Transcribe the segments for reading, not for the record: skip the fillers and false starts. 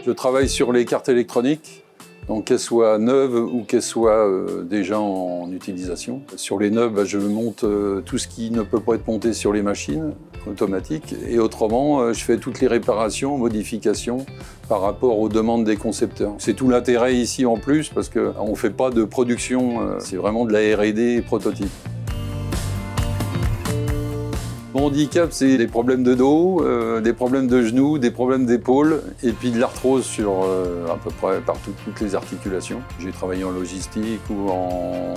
Je travaille sur les cartes électroniques, donc qu'elles soient neuves ou qu'elles soient déjà en utilisation. Sur les neuves, je monte tout ce qui ne peut pas être monté sur les machines automatiques. Et autrement, je fais toutes les réparations, modifications par rapport aux demandes des concepteurs. C'est tout l'intérêt ici en plus parce qu'on ne fait pas de production, c'est vraiment de la R&D prototype. Mon handicap, c'est des problèmes de dos, des problèmes de genoux, des problèmes d'épaule et puis de l'arthrose sur à peu près partout, toutes les articulations. J'ai travaillé en logistique ou en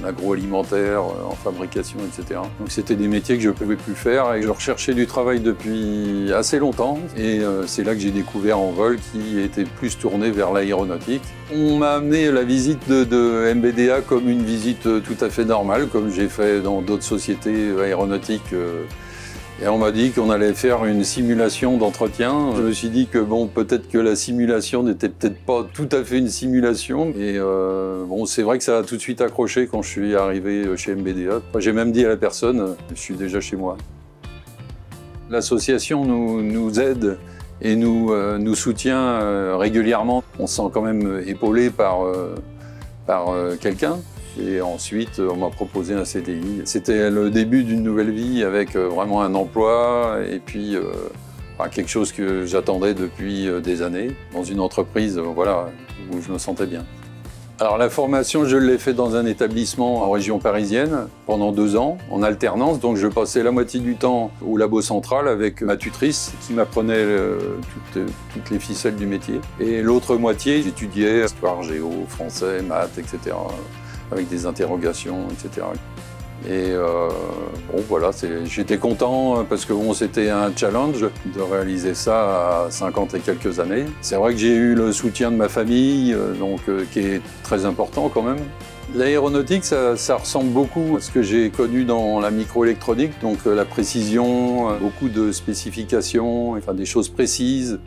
agroalimentaire, en fabrication, etc. Donc c'était des métiers que je ne pouvais plus faire et je recherchais du travail depuis assez longtemps. Et c'est là que j'ai découvert Envol qui était plus tourné vers l'aéronautique. On m'a amené la visite de MBDA comme une visite tout à fait normale, comme j'ai fait dans d'autres sociétés aéronautiques. Et on m'a dit qu'on allait faire une simulation d'entretien. Je me suis dit que bon, peut-être que la simulation n'était peut-être pas tout à fait une simulation. Et bon, c'est vrai que ça a tout de suite accroché quand je suis arrivé chez MBDA. J'ai même dit à la personne, je suis déjà chez moi. L'association nous aide et nous soutient régulièrement. On se sent quand même épaulé par quelqu'un. Et ensuite, on m'a proposé un CDI. C'était le début d'une nouvelle vie avec vraiment un emploi et puis quelque chose que j'attendais depuis des années, dans une entreprise voilà, où je me sentais bien. Alors la formation, je l'ai fait dans un établissement en région parisienne pendant 2 ans, en alternance. Donc je passais la moitié du temps au labo central avec ma tutrice qui m'apprenait toutes les ficelles du métier. Et l'autre moitié, j'étudiais histoire, géo, français, maths, etc. avec des interrogations, etc. Et bon, voilà, j'étais content parce que bon, c'était un challenge de réaliser ça à 50 et quelques années. C'est vrai que j'ai eu le soutien de ma famille, qui est très important quand même. L'aéronautique, ça ressemble beaucoup à ce que j'ai connu dans la microélectronique, donc la précision, beaucoup de spécifications, enfin des choses précises,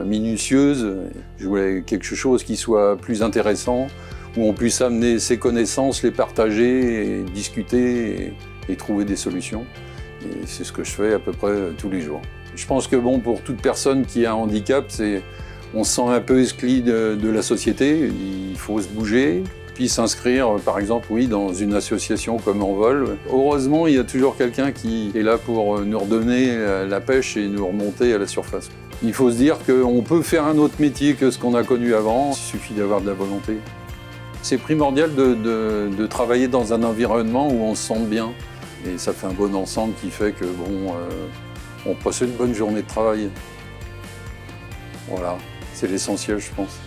minutieuses. Je voulais quelque chose qui soit plus intéressant, où on puisse amener ses connaissances, les partager, et discuter et trouver des solutions. Et c'est ce que je fais à peu près tous les jours. Je pense que bon, pour toute personne qui a un handicap, on se sent un peu exclu de la société. Il faut se bouger, puis s'inscrire, par exemple, oui, dans une association comme Envol. Heureusement, il y a toujours quelqu'un qui est là pour nous redonner la pêche et nous remonter à la surface. Il faut se dire qu'on peut faire un autre métier que ce qu'on a connu avant. Il suffit d'avoir de la volonté. C'est primordial de travailler dans un environnement où on se sente bien. Et ça fait un bon ensemble qui fait que bon, on passe une bonne journée de travail. Voilà, c'est l'essentiel, je pense.